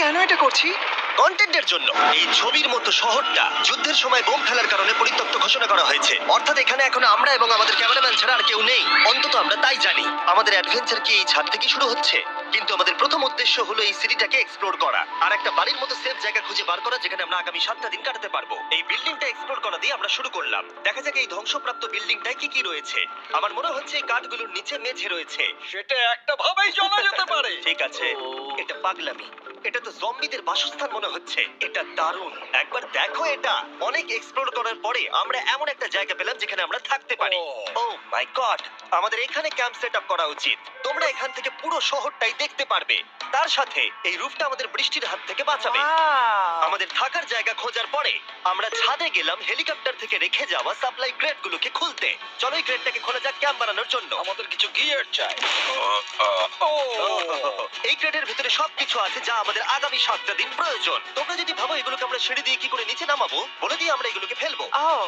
কেন এটা করছি? কন্টেন্টের জন্য। এই ছবির মতো শহরটা যুদ্ধের সময় বোম ফেলার কারণে পরিত্যক্ত ঘোষণা করা হয়েছে। অর্থাৎ এখানে এখন আমরা এবং আমাদের ক্যামেরাম্যান ছাড়া আর কেউ নেই। অন্তত আমরা তাই জানি। আমাদের অ্যাডভেঞ্চার কি এই ছাদ থেকে শুরু হচ্ছে? কিন্তু আমাদের প্রথম উদ্দেশ্য হলো এই সিটিটাকে এক্সপ্লোর করা আর একটা বাড়ির মতো সেফ জায়গা খুঁজে বার করা যেখানে আমরা আগামী 7টা দিন কাটাতে পারবো। এই বিল্ডিংটা এক্সপ্লোর করা দিয়ে আমরা শুরু করলাম। দেখা যাক এই ধ্বংসপ্রাপ্ত বিল্ডিংটায় কি কি রয়েছে। আমার মনে হচ্ছে এই কাঠগুলোর নিচে মেঝে রয়েছে। সেটা একটা ভাবেই জানা যেতে পারে। ঠিক আছে, এটা পাগলামি। এটা তো জম্বিদের বাসস্থান মনে হচ্ছে। এটা দারুণ। একবার দেখো এটা। অনেক এক্সপ্লোর করার পরে আমরা এমন একটা জায়গা পেলাম যেখানে আমরা থাকতে পারি। ও মাই গড, আমাদের এখানে ক্যাম্প সেট আপ করা উচিত। তোমরা এখান থেকে পুরো শহরটাই দেখতে পারবে। তার সাথে এই রুফটা আমাদের বৃষ্টির হাত থেকে বাঁচাবে। Wow! আমাদের থাকার জায়গা খোঁজার পরে আমরা ছাদে গেলাম হেলিকপ্টার থেকে রেখে যাওয়া সাপ্লাই ক্রেট গুলোকে খুলতে। চলো এই ক্রেটটাকে খোলা যাক ক্যাম্প বানানোর জন্য। আমাদের কিছু গিয়ার চাই। এই ক্রেটের ভিতরে সবকিছু আছে যা আমাদের আগামী 7টা দিন প্রয়োজন। তোমরা যদি ভাবো এগুলোকে আমরা সিঁড়ি দিয়ে কি করে নিচে নামাবো, বলে দিয়ে আমরা এগুলোকে ফেলবো। Oh!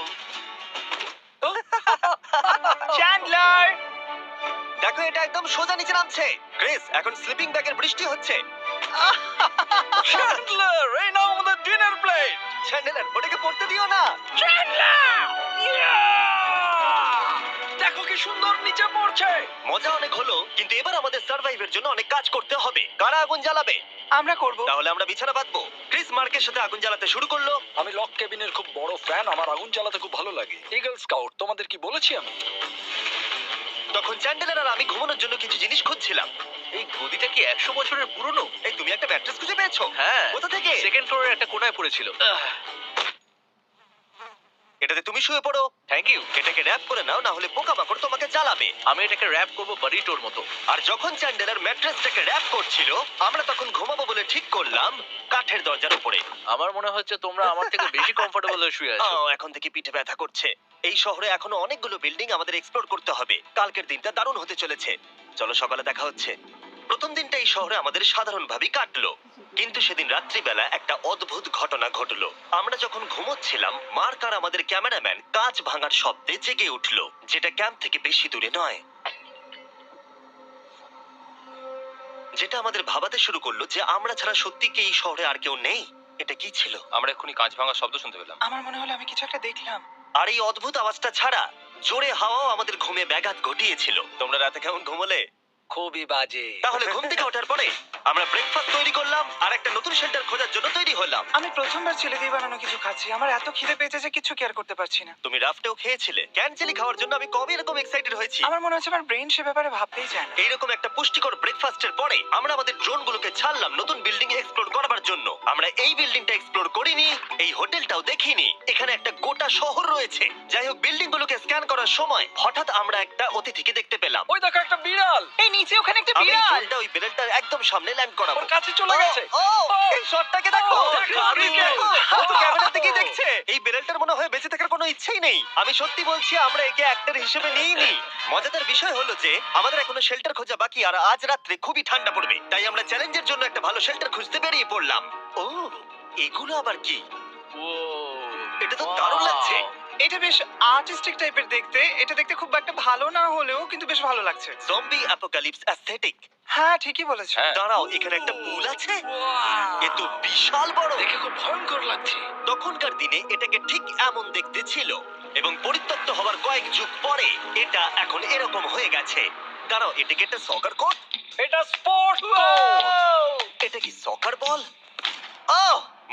Chandler! দেখো এটা একদম সোজা নিচে নামছে। ক্রিস, এখন স্লিপিং ব্যাগের বৃষ্টি হচ্ছে। চ্যান্ডলার, এই নাও আমাদের ডিনার প্লেট। চ্যান্ডেলার, ওটাকে পড়তে দিও না। দেখো কি সুন্দর নিচে পড়ছে। মজা অনেক হলো, কিন্তু এবার আমাদের সার্ভাইভের জন্য অনেক কাজ করতে হবে। কারা আগুন জ্বালাবে? আমরা করব। তাহলে আমরা বিছানা বাঁধবো। ক্রিস মার্কের সাথে আগুন জ্বালাতে শুরু করলো। আমি লক কেবিনের খুব বড় ফ্যান, আমার আগুন জ্বালাতে খুব ভালো লাগে। ইগল স্কাউট, তোমাদের কি বলেছি আমি? তখন চ্যান্ডেলার আর আমি ঘুমানোর জন্য কিছু জিনিস খুঁজছিলাম। এই গদিটা কি 100 বছরের পুরনো? এই তুমি একটা ম্যাট্রেস খুঁজে পেয়েছো? হ্যাঁ। কোথা থেকে? সেকেন্ড ফ্লোরের একটা কোণায় পড়েছিল। এটাতে তুমি শুয়ে পড়ো। Thank you. এটাকে র‍্যাপ করে নাও, না হলে পোকামাকড় তোমাকে জ্বালাবে। আমি এটাকে র‍্যাপ করব বারিটোর মতো। আর যখন চ্যান্ডেলার ম্যাট্রেসটাকে র‍্যাপ করছিল, আমরা তখন ঘুমাবো বলে ঠিক করলাম কাঠের দরজার উপরে। আমার মনে হচ্ছে তোমরা আমার থেকে বেশি কমফোর্টেবল হয়ে শুয়ে আছো। এখন থেকে পিঠে ব্যথা করছে। এই শহরে এখনো অনেকগুলো বিল্ডিং আমাদের এক্সপ্লোর করতে হবে। কালকের দিনটা দারুণ হতে চলেছে। চলো সকালে দেখা হচ্ছে। প্রথম দিনটা এই শহরে আমাদের সাধারণভাবেই কাটলো, কিন্তু সেদিন রাত্রিবেলা একটা অদ্ভুত ঘটনা ঘটলো। আমরা যখন ঘুমোচ্ছিলাম, মার্ক আর আমাদের ক্যামেরাম্যান কাঁচ ভাঙার শব্দে জেগে উঠলো, যেটা ক্যাম্প থেকে বেশি দূরে নয়। যেটা আমাদের ভাবাতে শুরু করলো যে আমরা ছাড়া সত্যি কি এই শহরে আর কেউ নেই। এটা কি ছিল? আমরা এক্ষুনি কাঁচ ভাঙার শব্দ শুনতে পেলাম। আমার মনে হলো আমি কিছু একটা দেখলাম। আর এই অদ্ভুত আওয়াজটা ছাড়া জোরে হাওয়াও আমাদের ঘুমে ব্যাঘাত ঘটিয়েছিল। তোমরা রাতে কেমন ঘুমোলে? খুবই বাজে। তাহলে ঘুম থেকে ওঠার পরে আমরা ব্রেকফাস্ট তৈরি করলাম আর একটা নতুন শেল্টার খোঁজার জন্য তৈরি হলাম। আমি প্রথমবার ছেলে দিয়ে বানানো কিছু খাচ্ছি। আমার এত খিদে পেয়েছে যে কিছু কেয়ার করতে পারছি না। তুমি রাফটেও খেয়েছিলে। ক্যানচেলি খাওয়ার জন্য আমি কবে এরকম এক্সাইটেড হয়েছি। আমার মনে হচ্ছে আমার ব্রেন সে ব্যাপারে ভাবতেই চায় না। এইরকম একটা পুষ্টিকর ব্রেকফাস্টের পরে আমরা আমাদের ড্রোনগুলোকে ছাড়লাম নতুন বিল্ডিং এক্সপ্লোর করার জন্য। আমরা এই বিল্ডিংটা এক্সপ্লোর করিনি, এই হোটেলটাও দেখিনি। এখানে একটা গোটা শহর রয়েছে। যাই হোক, বিল্ডিংগুলোকে স্ক্যান করার সময় হঠাৎ আমরা একটা অতিথিকে দেখতে পেলাম। ওই দেখো একটা বিড়াল। এই নিচে ওখানে একটা আমি এই বিড়াল। ড্রোনটা ওই বিড়ালটার একদম সামনে ল্যান্ড করাবো। ওর কাছে চলে গেছে। ও, এই শটটাকে দেখো। ও, দেখো, দেখো, দেখো। ও তো ক্যামেরা থেকেই দেখছে। এই বিড়ালটার মনে হয় বেঁচে থাকার কোনো ইচ্ছেই নেই। আমি সত্যি বলছি, আমরা একে অ্যাক্টর হিসেবে নিইনি। মজাদার বিষয় হলো যে আমাদের এখনো শেল্টার খোঁজা বাকি, আর আজ রাত্রে খুবই ঠান্ডা পড়বে। তাই আমরা চ্যালেঞ্জের জন্য একটা ভালো শেল্টার খুঁজতে বেরিয়ে পড়লাম। ও, এগুলো আবার কি? ও, এটা তো দারুণ লাগছে। এটা বেশ আর্টিস্টিক টাইপের দেখতে। এটা দেখতে খুব একটা ভালো না হলেও কিন্তু বেশ ভালো লাগছে। Zombie apocalypse aesthetic. হ্যাঁ, ঠিকই বলেছো। হ্যাঁ। দাঁড়াও, এখানে একটা পুল আছে। Wow! এ তো বিশাল বড়। দেখে খুব ভয়ঙ্কর লাগছে। তখনকার দিনে এটাকে ঠিক এমন দেখতে ছিল, এবং পরিত্যক্ত হওয়ার কয়েক যুগ পরে এটা এখন এরকম হয়ে গেছে। দাঁড়াও, এটাকে একটা সকার কোর্ট? এটা স্পোর্টস এটা কি সকার বল?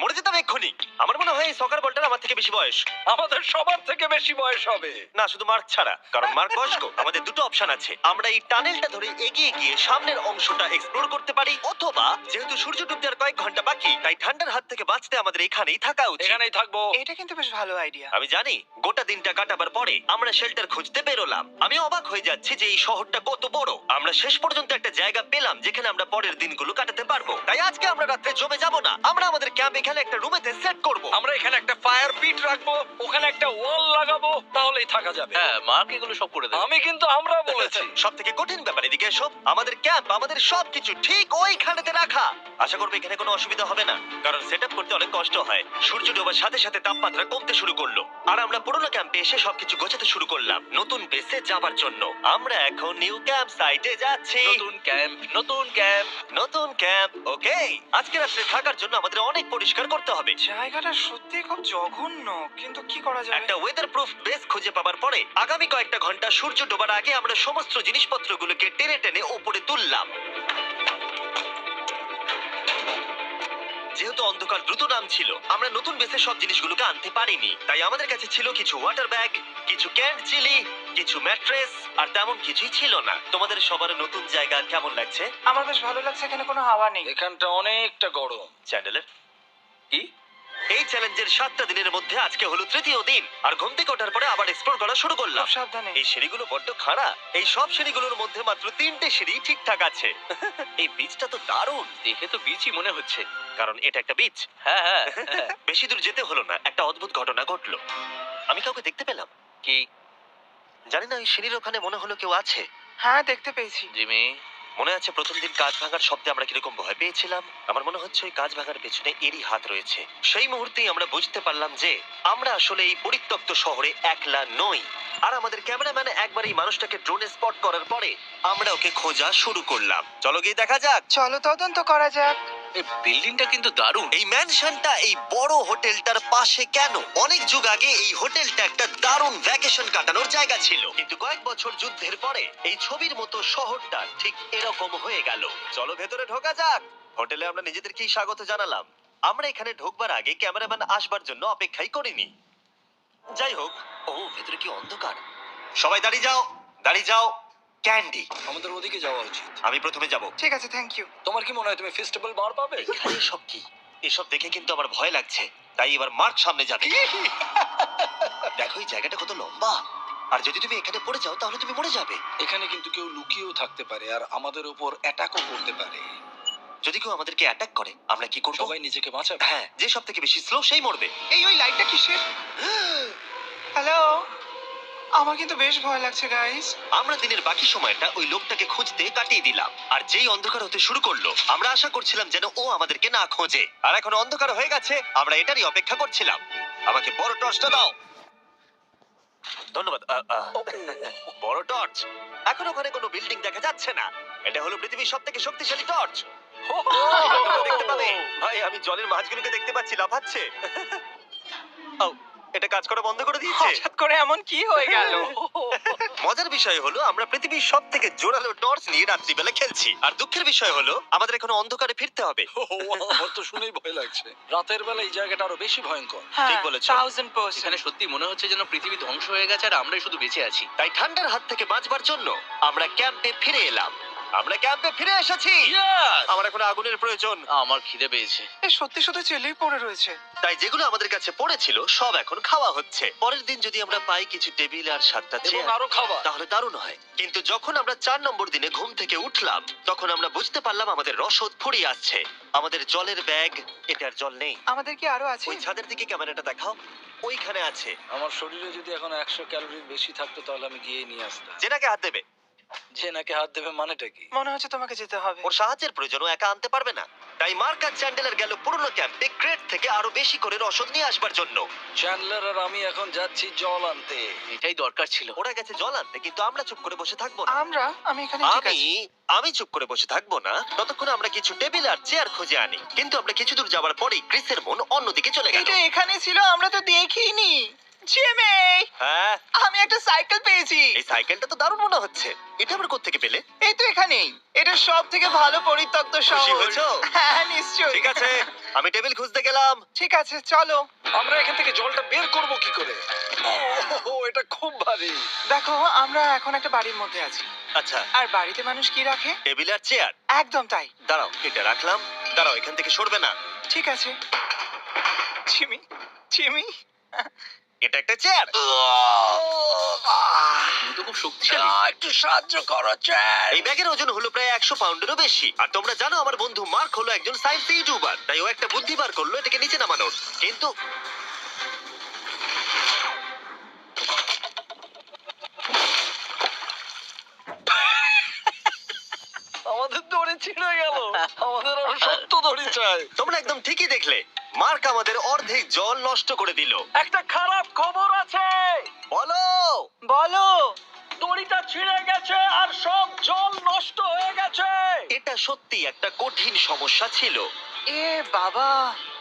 মরে যেতাম এক্ষুনি। আমার মনে হয় এই সকার বলটার আমার থেকে বেশি বয়স। আমাদের সবার থেকে বেশি বয়স হবে। না, শুধু মার্ক ছাড়া, কারণ মার্ক বয়স্ক। আমাদের দুটো অপশন আছে। আমরা এই টানেলটা ধরে এগিয়ে গিয়ে সামনের অংশটা এক্সপ্লোর করতে পারি, অথবা যেহেতু সূর্য ডুবতে আর কয়েক ঘন্টা বাকি, তাই ঠান্ডার হাত থেকে বাঁচতে আমাদের এখানেই থাকা উচিত। এখানেই থাকবো। এটা কিন্তু বেশ ভালো আইডিয়া। আমি জানি। গোটা দিনটা কাটাবার পরে আমরা শেল্টার খুঁজতে বেরোলাম। আমি অবাক হয়ে যাচ্ছি যে এই শহরটা কত বড়। আমরা শেষ পর্যন্ত একটা জায়গা পেলাম যেখানে আমরা পরের দিনগুলো কাটাতে পারবো। তাই আজকে আমরা রাত্রে জমে যাব না। আমরা আমাদের ক্যাম্পে এখানে একটা রুমেতে সেট করব। আমরা এখানে একটা ফায়ার পিট রাখবো, ওখানে একটা ওয়াল লাগাবো, তাহলেই থাকা যাবে। হ্যাঁ মার্ক এগুলো সব করে দেবে। আমি কিন্তু আমরা বলেছি। সব থেকে কঠিন ব্যাপার এদিকে এসো। আমাদের ক্যাম্প, আমাদের সবকিছু ঠিক ওইখানেতে রাখা। আশা করবো এখানে কোনো অসুবিধা হবে না, কারণ সেটআপ করতে অনেক কষ্ট হয়। সূর্য ডোবার সাথে সাথে তাপমাত্রা কমতে শুরু করলো, আর আমরা পুরোনো ক্যাম্পে এসে সবকিছু গোছাতে শুরু করলাম নতুন বেসে যাবার জন্য। আমরা এখন নিউ ক্যাম্প সাইটে যাচ্ছি। নতুন ক্যাম্প, নতুন ক্যাম্প। নতুন ক্যাম্প, ওকে। আজকে রাত্রে থাকার জন্য আমাদের অনেক পরিষ্কার করতে হবে। জায়গাটা সত্যি খুব জঘন্য, কিন্তু কি করা যাবে? একটা ওয়েদার প্রুফ বেস খুঁজে পাবার পরে আগামী কয়েকটা ঘন্টা সূর্য ডোবার আগে আমরা সমস্ত জিনিসপত্রগুলোকে টেনে টেনে উপরে তুললাম। যেহেতু অন্ধকার দ্রুত নামছিল, আমরা নতুন বেসে সব জিনিসগুলোকে আনতে পারিনি, তাই আমাদের কাছে ছিল কিছু ওয়াটার ব্যাগ, কিছু ক্যান্ড চিলি, কিছু ম্যাট্রেস, আর তেমন কিছুই ছিল না। তোমাদের সবার নতুন জায়গা কেমন লাগছে? আমার বেশ ভালো লাগছে, এখানে কোনো হাওয়া নেই। এখানটা অনেকটা গরম। চ্যান্ডেলের কি? এই চ্যালেঞ্জের 7টা দিনের মধ্যে আজকে হলো তৃতীয় দিন, আর ঘুম থেকে ওঠার পরে আবার এক্সপ্লোর করা শুরু করলাম। খুব সাবধানে। এই সিঁড়িগুলো বড্ড খাড়া। এই সব সিঁড়িগুলোর মধ্যে মাত্র 3টে সিঁড়ি ঠিকঠাক আছে। এই বীজটা তো দারুণ, দেখে তো বিচই মনে হচ্ছে। কারণ এটা একটা বীজ। হ্যাঁ হ্যাঁ হ্যাঁ। বেশি দূর যেতে হলো না, একটা অদ্ভুত ঘটনা ঘটলো। আমি কাউকে দেখতে পেলাম, কি? জানি না, ওই সিঁড়ির ওখানে মনে হলো কেউ আছে। হ্যাঁ, দেখতে পেয়েছি। জিমি, মনে আছে প্রথম দিন কাঁচ ভাঙার শব্দে আমরা কিরকম ভয় পেয়েছিলাম? আমার মনে হচ্ছে ওই কাঁচ ভাঙার পেছনে এরই হাত রয়েছে। সেই মুহূর্তেই আমরা বুঝতে পারলাম যে আমরা আসলে এই পরিত্যক্ত শহরে একলা নই। আর আমাদের ক্যামেরাম্যান একবার এই মানুষটাকে ড্রোনে স্পট করার পরে আমরা ওকে খোঁজা শুরু করলাম। চলো গিয়ে দেখা যাক। চলো তদন্ত করা যাক। এই বিল্ডিংটা কিন্তু দারুণ। এই ম্যানশনটা এই বড় হোটেলটার পাশে কেন? অনেক যুগ আগে এই হোটেলটা একটা দারুণ ভ্যাকেশন কাটানোর জায়গা ছিল, কিন্তু কয়েক বছর যুদ্ধের পরে এই ছবির মতো শহরটা ঠিক এরকম হয়ে গেল। চলো ভেতরে ঢোকা যাক। হোটেলে আমরা নিজেদেরকেই স্বাগত জানালাম। আমরা এখানে ঢোকবার আগে ক্যামেরাম্যান আসবার জন্য অপেক্ষাই করিনি। যাই হোক, ও ভেতরে কি অন্ধকার। সবাই দাঁড়িয়ে যাও, দাঁড়িয়ে যাও। ক্যান্ডি, আমাদের ওদিকে যাওয়া উচিত। আমি প্রথমে যাব। ঠিক আছে, থ্যাংক ইউ। তোমার কি মনে হয় তুমি ফেস্টিভ্যাল বার পাবে? এখানে সব কি? এসব দেখে কিন্তু আমার ভয় লাগছে, তাই এবার মার্ক সামনে যাবে। দেখো এই জায়গাটা কত লম্বা, আর যদি তুমি এখানে পড়ে যাও তাহলে তুমি মরে যাবে। এখানে কিন্তু কেউ লুকিয়েও থাকতে পারে আর আমাদের উপর অ্যাটাকও করতে পারে। যদি কেউ আমাদেরকে অ্যাটাক করে আমরা কি করব? সবাই নিজেকে বাঁচাবে। হ্যাঁ, যে সব থেকে বেশি স্লো সেই মরবে। ওই লাইটটা কিসের? হ্যালো, আমার কিন্তু বেশ ভয় লাগছে গাইস। আমরা দিনের বাকি সময়টা ওই লোকটাকে খুঁজতে কাটিয়ে দিলাম, আর যেই অন্ধকার হতে শুরু করলো আমরা আশা করছিলাম যেন ও আমাদেরকে না খোঁজে। আর এখন অন্ধকার হয়ে গেছে, আমরা এটারই অপেক্ষা করছিলাম। আমাকে বড় টর্চটা দাও। ধন্যবাদ। বড় টর্চ। এখন ওখানে কোনো বিল্ডিং দেখা যাচ্ছে না। এটা হলো পৃথিবীর সবথেকে শক্তিশালী টর্চ। তোমরা দেখতে পাবে। ভাই, আমি জলের মাছগুলোকে দেখতে পাচ্ছি লাফাচ্ছে। ও, এটা কাজ করা বন্ধ করে দিয়েছে। হঠাৎ করে এমন কি হয়ে গেল? মজার বিষয় হলো আমরা পৃথিবীর সব থেকে জোরালো টর্চ নিয়ে রাত্রিবেলা খেলছি, আর দুঃখের বিষয় হলো আমাদের এখন অন্ধকারে ফিরতে হবে। আমার তো শুনেই ভয় লাগছে। রাতের বেলা এই জায়গাটা আরো বেশি ভয়ঙ্কর। হ্যাঁ, ঠিক বলেছো। 1000%। এখানে সত্যি মনে হচ্ছে যেন পৃথিবী ধ্বংস হয়ে গেছে আর আমরাই শুধু বেঁচে আছি। তাই ঠান্ডার হাত থেকে বাঁচবার জন্য আমরা ক্যাম্পে ফিরে এলাম। আমরা ক্যাম্পে ফিরে এসেছি। আমার এখন আগুনের প্রয়োজন। আমার খিদে পেয়েছে। সত্যি শুধু চেলেই পড়ে রয়েছে। তাই যেগুলো আমাদের কাছে পড়েছিল সব এখন খাওয়া হচ্ছে। পরের দিন যদি আমরা পাই কিছু টেবিল আর 7টা এবং চেয়ার আরো খাবার। তাহলে দারুণ হয়। কিন্তু যখন আমরা 4 নম্বর দিনে ঘুম থেকে উঠলাম তখন আমরা বুঝতে পারলাম আমাদের রসদ ফুরিয়ে আসছে। আমাদের জলের ব্যাগ, এটার জল নেই। আমাদের কি আরো আছে? ওই ছাদের দিকে ক্যামেরাটা দেখাও, ওইখানে আছে। আমার শরীরে যদি এখন 100 ক্যালোরির বেশি থাকতো তাহলে আমি গিয়ে নিয়ে আসতাম। জেনাকে হাত দেবে। যে নাকি হাত দেবে মানেটা কি? মনে হচ্ছে তোমাকে যেতে হবে। ওর সাহায্যের প্রয়োজন, ও একা আনতে পারবে না। তাই মার্ক আর চ্যান্ডেলার গেল পুরনো ক্যাম্পে ক্রেট থেকে আরো বেশি করে রসদ নিয়ে আসবার জন্য। চ্যান্ডলার আর আমি এখন যাচ্ছি জল আনতে। এটাই দরকার ছিল। ওরা গেছে জল আনতে, কিন্তু আমরা চুপ করে বসে থাকবো না। আমি এখানে ঠিক আছি। আমি চুপ করে বসে থাকবো না ততক্ষণ আমরা কিছু টেবিল আর চেয়ার খুঁজে আনি। কিন্তু আমরা কিছু দূর যাওয়ার পরেই ক্রিসের মন অন্যদিকে চলে গেল। এটা এখানে ছিল, আমরা তো দেখিনি। জিমি, হ্যাঁ, আমি একটা সাইকেল পেয়েছি। এই সাইকেলটা তো দারুণ মনে হচ্ছে। এটা আমরা কোত্থেকে পেলে? এই তো এখানেই। এটা সব থেকে ভালো পরিত্যক্ত খুশি শহর। হয়েছো? হ্যাঁ, নিশ্চয়ই। ঠিক আছে, আমি টেবিল খুঁজতে গেলাম। ঠিক আছে, চলো। আমরা এখান থেকে জলটা বের করব কি করে? ও এটা খুব ভারী। দেখো, আমরা এখন একটা বাড়ির মধ্যে আছি। আচ্ছা, আর বাড়িতে মানুষ কি রাখে? টেবিল আর চেয়ার। একদম তাই। দাঁড়াও, এটা রাখলাম। দাঁড়াও, এখান থেকে সরবে না। ঠিক আছে। জিমি, এটা একটা চেয়ার। তুমি তো খুব শক্তিশালী। একটু সাহায্য করো চ্যান। এই ব্যাগের ওজন হলো প্রায় 100 পাউন্ডেরও বেশি। আর তোমরা জানো আমার বন্ধু মার্ক হলো একজন সায়েন্স ইউটিউবার, তাই ও একটা বুদ্ধি বার করলো এটাকে নিচে নামানোর। কিন্তু আমাদের দড়ি ছিঁড়ে গেল। আমাদের আরো শক্ত দড়ি চাই। তোমরা একদম ঠিকই দেখলে, মার্ক আমাদের অর্ধেক জল নষ্ট করে দিল। একটা খারাপ খবর আছে, বলো। বলো। দড়িটা ছিঁড়ে গেছে আর সব জল নষ্ট হয়ে গেছে। এটা সত্যি একটা কঠিন সমস্যা ছিল। এ বাবা।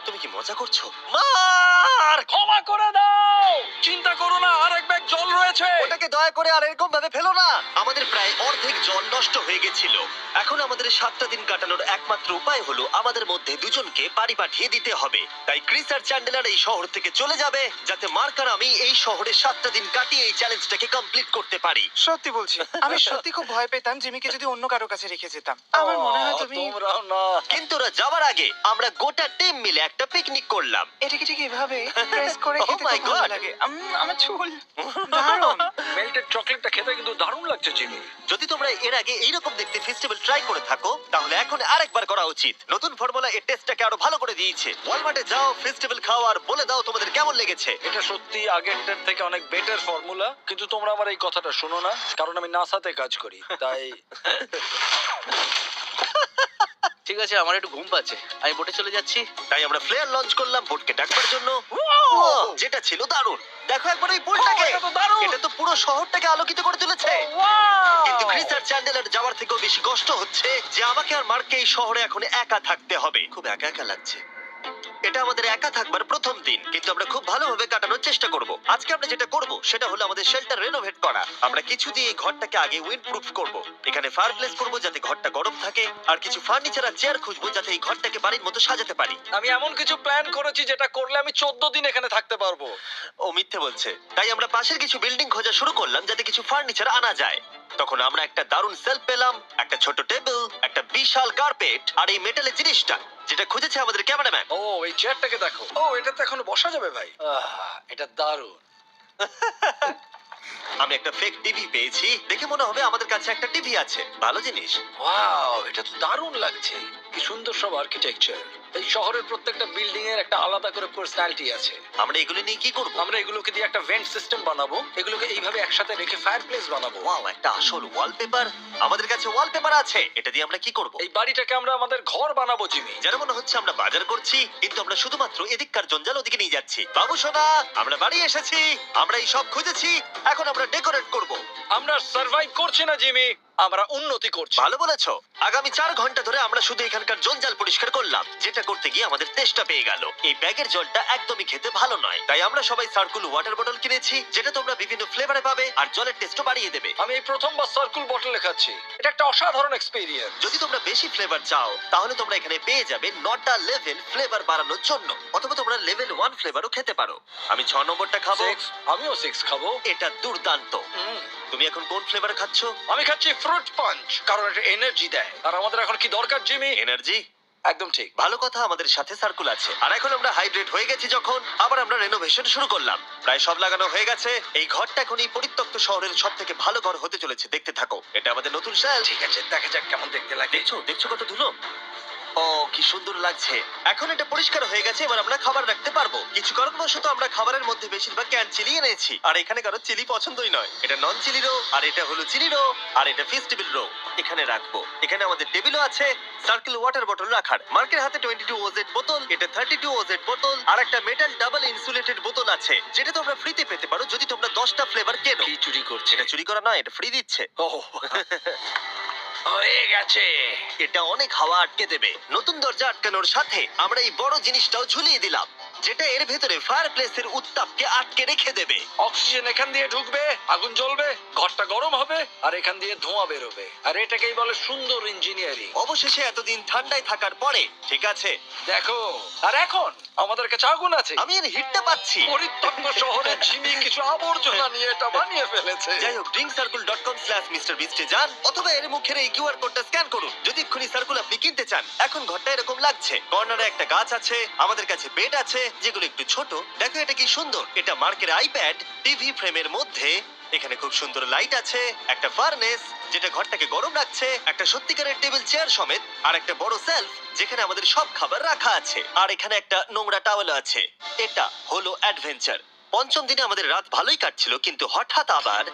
তুমি কি মজা করছো? মার্ক, ক্ষমা করে দাও। চিন্তা করো না, আরেক ব্যাগ জল রয়েছে। ওটাকে দয়া করে আর এরকম ভাবে ফেলো না। আমাদের প্রায় অর্ধেক জল নষ্ট হয়ে গেছিল। এখন আমাদের 7টা দিন কাটানোর একমাত্র উপায় হলো আমাদের মধ্যে দুজনকে বাড়ি পাঠিয়ে দিতে হবে। তাই ক্রিস আর চ্যান্ডেলার এই শহর থেকে চলে যাবে, যাতে মার্ক আর আমি এই শহরে 7টা দিন কাটিয়ে এই চ্যালেঞ্জটাকে কমপ্লিট করতে পারি। সত্যি বলছি, আমি সত্যি খুব ভয় পেতাম জিমিকে যদি অন্য কারো কাছে রেখে যেতাম। আমার মনে হয় তুমি তোমরাও না। কিন্তু ওরা যাওয়ার আগে আমরা গোটা টিম মিলে একটা পিকনিক করলাম। এটাকে ঠিক এভাবে প্রেস করে Oh খেতে my খুব ভালো God! লাগে। আমার চুল দারুণ। মেল্টেড চকলেটটা খেতে কিন্তু দারুণ লাগছে জিমি। যদি তোমরা এর আগে এইরকম দেখতে ফেস্টিভ্যাল ট্রাই করে থাকো, তাহলে এখন আরেকবার করা উচিত। নতুন ফর্মুলা এর টেস্টটাকে আরো ভালো করে দিয়েছে। ওয়ালমার্টে যাও, ফেস্টিভ্যাল খাও আর বলে দাও তোমাদের কেমন লেগেছে। এটা সত্যি আগেরটার থেকে অনেক বেটার ফর্মুলা, কিন্তু তোমরা আমার এই কথাটা শোনো না, কারণ আমি নাসাতে কাজ করি, তাই। ঠিক আছে, আমার একটু ঘুম পাচ্ছে, আমি বোটে চলে যাচ্ছি। তাই আমরা ফ্লেয়ার লঞ্চ করলাম বোটকে ডাকবার জন্য, যেটা ছিল দারুণ। দেখো একবার ওই পুলটাকে, এটা তো দারুণ। এটা তো পুরো শহরটাকে আলোকিত করে তুলেছে। কিন্তু ক্রিস আর চ্যান্ডেলার যাওয়ার থেকেও বেশি কষ্ট হচ্ছে যে আমাকে আর মার্ককে এই শহরে এখন একা থাকতে হবে। খুব একা একা লাগছে। এটা আমাদের একা থাকবার প্রথম দিন, কিন্তু আমরা খুব ভালোভাবে কাটানোর চেষ্টা করব। আজকে আমরা যেটা করব সেটা হলো আমাদের শেল্টার রেনোভেট করা। আমরা কিছু দিয়ে এই ঘরটাকে আগে উইন্ড প্রুফ করব। এখানে ফায়ারপ্লেস করব যাতে ঘরটা গরম থাকে, আর কিছু ফার্নিচার আর চেয়ার খুঁজবো যাতে এই ঘরটাকে বাড়ির মতো সাজাতে পারি। আমি এমন কিছু প্ল্যান করেছি যেটা করলে আমি 14 দিন এখানে থাকতে পারবো। ও মিথ্যে বলছে। তাই আমরা পাশের কিছু বিল্ডিং খোঁজা শুরু করলাম যাতে কিছু ফার্নিচার আনা যায়। তখন আমরা একটা দারুণ সেলফ পেলাম, একটা ছোট টেবিল, একটা বিশাল কার্পেট আর এই মেটালের জিনিসটা যেটা খুঁজেছে আমাদের ক্যামেরাম্যান। ও, এই চেয়ারটাকে দেখো। ও, এটাতে এখনো বসা যাবে ভাই। এটা দারুণ। আমি একটা ফেক টিভি পেয়েছি, দেখে মনে হবে আমাদের কাছে একটা টিভি আছে। ভালো জিনিস। ওয়াও, এটা তো দারুণ লাগছে। কি সুন্দর সব আর্কিটেকচার। এই শহরের প্রত্যেকটা বিল্ডিং এর একটা আলাদা করে পার্সোনালিটি আছে। আমরা এগুলো নিয়ে কি করব? আমরা এগুলোকে দিয়ে একটা ভেন্ট সিস্টেম বানাবো, এগুলোকে এইভাবে একসাথে রেখে ফায়ারপ্লেস বানাবো। ওয়াও, একটা আসল ওয়ালপেপার। আমাদের কাছে ওয়ালপেপার আছে, এটা দিয়ে আমরা কি করব? এই বাড়িটাকে আমরা আমাদের ঘর বানাবো জিমি। যেন মনে হচ্ছে আমরা বাজার করছি, কিন্তু আমরা শুধুমাত্র এদিককার জঞ্জাল ওদিকে নিয়ে যাচ্ছি। বাবু সোনা, আমরা বাড়ি এসেছি, আমরা এই সব খুঁজেছি, এখন আমরা ডেকোরেট করব। আমরা সার্ভাইভ করছি না জিমি, আমরা উন্নতি করছি। ভালো বলেছো। আগামী 4 ঘন্টা ধরে আমরা শুধু এখানকার জঞ্জাল পরিষ্কার করলাম, যেটা করতে গিয়ে আমাদের তেষ্টা পেয়ে গেল। এই ব্যাগের জলটা একদমই খেতে ভালো নয়, তাই আমরা সবাই সার্কুল ওয়াটার বটল কিনেছি, যেটা তোমরা বিভিন্ন ফ্লেভারে পাবে আর জলের টেস্টও বাড়িয়ে দেবে। আমি এই প্রথমবার সার্কুল বটলে খাচ্ছি, এটা একটা অসাধারণ এক্সপেরিয়েন্স। যদি তোমরা বেশি ফ্লেভার চাও, তাহলে তোমরা এখানে পেয়ে যাবে 9টা লেভেল ফ্লেভার বাড়ানোর জন্য, অথবা তোমরা লেভেল 1 ফ্লেভারও খেতে পারো। আমি 6 নম্বরটা খাবো। আমিও 6 খাবো। এটা দুর্দান্ত। তুমি এখন কোন ফ্লেভার খাচ্ছ? আমি খাচ্ছি ফ্রুট পাঞ্চ, কারণ এটা এনার্জি দেয়। আর আমাদের এখন কি দরকার জিমি? এনার্জি। একদম ঠিক। ভালো কথা, আমাদের সাথে সার্কুল আছে। আর এখন আমরা হাইড্রেট হয়ে গেছি যখন, আবার আমরা রেনোভেশন শুরু করলাম। প্রায় সব লাগানো হয়ে গেছে। এই ঘরটা এখন এই পরিত্যক্ত শহরের সব থেকে ভালো ঘর হতে চলেছে। দেখতে থাকো, এটা আমাদের নতুন শেল। ঠিক আছে, দেখা যাক কেমন দেখতে লাগে। দেখছো কত ধুলো। ও কি সুন্দর লাগছে। এখন এটা পরিষ্কার হয়ে গেছে, এবার আমরা খাবার রাখতে পারবো। কিছু কারণবশত আমরা খাবারের মধ্যে বেশিরভাগ ক্যান চিলি এনেছি, আর এখানে কারো চিলি পছন্দই নয়। এটা নন চিলি রো, আর এটা হলো চিলি রো, আর এটা ফেস্টিভ্যাল রো। এখানে রাখবো। এখানে আমাদের টেবিলও আছে সার্কেল ওয়াটার বটল রাখার। মার্কের হাতে 22 ওজেড বোতল, এটা 32 ওজেড বোতল, আর একটা মেটাল ডাবল ইনসুলেটেড বোতল আছে, যেটা তোমরা ফ্রিতে পেতে পারো যদি তোমরা 10টা ফ্লেভার কেনো। কি চুরি করছে? এটা চুরি করা নয়, এটা ফ্রি দিচ্ছে। হয়ে গেছে। এটা অনেক হাওয়া আটকে দেবে। নতুন দরজা আটকানোর সাথে আমরা এই বড় জিনিসটাও ঝুলিয়ে দিলাম, যেটা এর ভেতরে ফায়ারপ্লেসের উত্তাপকে আটকে রেখে দেবে। অক্সিজেন এখান দিয়ে ঢুকবে, আগুন জ্বলবে, ঘরটা গরম হবে, আর এখান দিয়ে ধোঁয়া বেরোবে। আর এটাকেই বলে সুন্দর ইঞ্জিনিয়ারিং। অবশেষে এতদিন ঠান্ডায় থাকার পরে ঠিক আছে। দেখো, আর এখন আমাদের কাছে আগুন আছে। আমি এর হিটটা পাচ্ছি। পরিত্যক্ত শহরে জিমি কিছু আবর্জনা নিয়ে এটা বানিয়ে ফেলেছে। যাই হোক, drinkcircle.com/MrBeast এ যান, অথবা এর মুখের এই কিউআর কোডটা স্ক্যান করুন যদি এক্ষুনি সার্কুল আপনি কিনতে চান। এখন ঘরটা এরকম লাগছে। কর্নারে একটা গাছ আছে, আমাদের কাছে বেড আছে যেগুলো একটু ছোট। দেখো এটা কি সুন্দর। এটা মার্কের আইপ্যাড টিভি ফ্রেমের মধ্যে এখানে খুব সুন্দর লাইট আছে, একটা ফার্নেস যেটা ঘরটাকে গরম রাখছে, একটা সত্যিকারের টেবিল চেয়ার সমেত, আর একটা বড় সেলফ যেখানে আমাদের সব খাবার রাখা আছে, আর এখানে একটা নোংরা টাওয়েল আছে। এটা হলো অ্যাডভেঞ্চার। পঞ্চম দিনে আমাদের রাত ভালোই কাটছিল, কিন্তু হঠাৎ আবার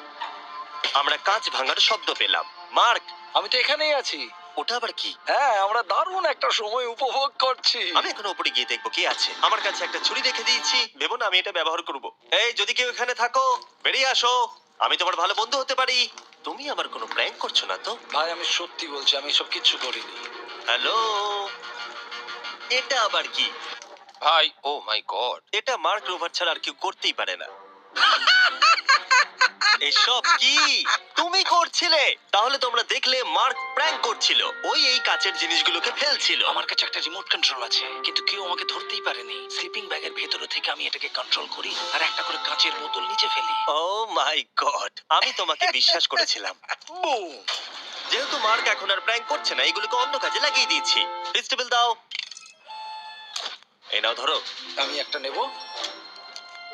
আমরা কাঁচ ভাঙার শব্দ পেলাম। মার্ক, আমি তো এখানেই আছি। ওটা আবার কি? হ্যাঁ, আমরা দারুণ একটা সময় উপভোগ করছি। আমি এখন উপরে গিয়ে দেখবো কি আছে। আমার কাছে একটা ছুরি রেখে দিয়েছি, ভেবো না আমি এটা ব্যবহার করব। এই, যদি কেউ এখানে থাকো বেরিয়ে আসো, আমি তোমার ভালো বন্ধু হতে পারি। তুমি আমার কোনো প্র্যাঙ্ক করছো না তো? ভাই, আমি সত্যি বলছি, আমি সব কিচ্ছু করিনি। হ্যালো, এটা আবার কি? ভাই, ও মাই গড। এটা মার্ক রোভার ছাড়া আর কেউ করতেই পারে না। এসব কি তুমি করছিলে? তাহলে তোমরা দেখলে মার্ক প্র্যাঙ্ক করছিল। ওই এই কাচের জিনিসগুলোকে ফেলছিল। আমার কাছে একটা রিমোট কন্ট্রোল আছে, কিন্তু কেউ আমাকে ধরতেই পারেনি। স্লিপিং ব্যাগের ভেতরে থেকে আমি এটাকে কন্ট্রোল করি আর একটা করে কাঁচের বোতল নিচে ফেলি। ও মাই গড, আমি তোমাকে বিশ্বাস করেছিলাম। বুম! যেহেতু মার্ক এখন আর প্র্যাঙ্ক করছে না, এগুলোকে অন্য কাজে লাগিয়ে দিয়েছি। ভেজিটেবল দাও। এই নাও, ধরো। আমি একটা নেব।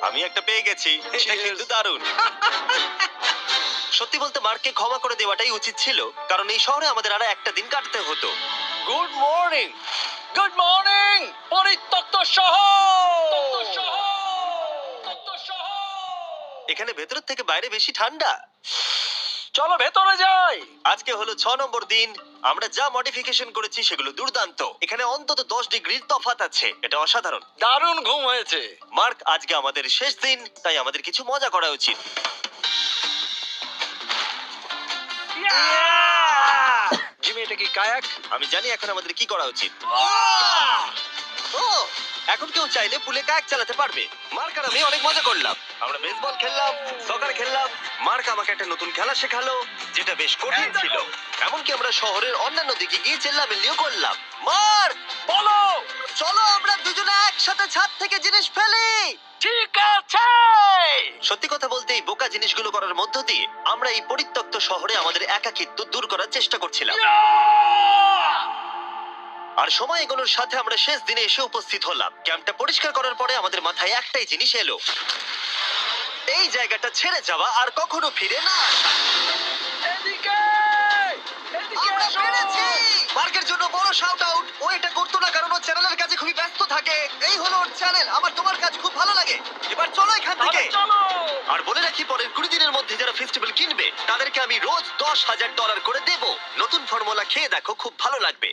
আমি একটা পেয়ে গেছি। এটা Cheers! কিন্তু দারুণ। সত্যি বলতে মার্ককে ক্ষমা করে দেওয়াটাই উচিত ছিল, কারণ এই শহরে আমাদের আর একটা দিন কাটতে হতো। Good morning. গুড মর্নিং পরিত্যক্ত শহর। এখানে ভেতর থেকে বাইরে বেশি ঠান্ডা। চলো ভেতরে যাই। আজকে হলো 6 নম্বর দিন। আমরা যা মডিফিকেশন করেছি সেগুলো দুর্দান্ত। এখানে অন্তত 10 ডিগ্রির তফাৎ আছে, এটা অসাধারণ। দারুণ ঘুম হয়েছে। মার্ক, আজকে আমাদের শেষ দিন, তাই আমাদের কিছু মজা করা উচিত। জিমি, এটা কি কায়াক? আমি জানি এখন আমাদের কি করা উচিত। ও, এখন কেউ চাইলে পুলে কায়াক চালাতে পারবে। মার্ক আর আমি অনেক মজা করলাম। আমরা বেসবল খেললাম, সকার খেললাম। মার্ক আমাকে একটা নতুন খেলা শেখালো, যেটা বেশ কঠিন ছিল। এমনকি আমরা শহরের অন্যান্য দিকে গিয়ে চেল্লামিল্লিও করলাম। মার্ক, বলো। চলো আমরা দুজনে একসাথে ছাদ থেকে জিনিস ফেলি। ঠিক আছে। সত্যি কথা বলতে, এই বোকা জিনিসগুলো করার মধ্য দিয়ে আমরা এই পরিত্যক্ত শহরে আমাদের একাকিত্ব দূর করার চেষ্টা করছিলাম। আর সময় এগোনোর সাথে আমরা শেষ দিনে এসে উপস্থিত হলাম। ক্যাম্পটা পরিষ্কার করার পরে আমাদের মাথায় একটাই জিনিস এলো, এই জায়গাটা ছেড়ে যাওয়া আর কখনো ফিরে না আসা। এদিকে। এদিকে আমরা এসো। পেরেছি! মার্কের জন্য বড় শাউট আউট। ও এটা করতো না কারণ ও চ্যানেলের কাছে খুবই ব্যস্ত থাকে। এই হলো ওর চ্যানেল। আমার তোমার কাজ খুব ভালো লাগে। এবার চলো এখান থেকে। তাহলে চলো। আর বলে রাখি, পরের 20 দিনের মধ্যে যারা ফেস্টিভ্যাল কিনবে তাদেরকে আমি রোজ $10,000 করে দেব। নতুন ফর্মুলা খেয়ে দেখো, খুব ভালো লাগবে।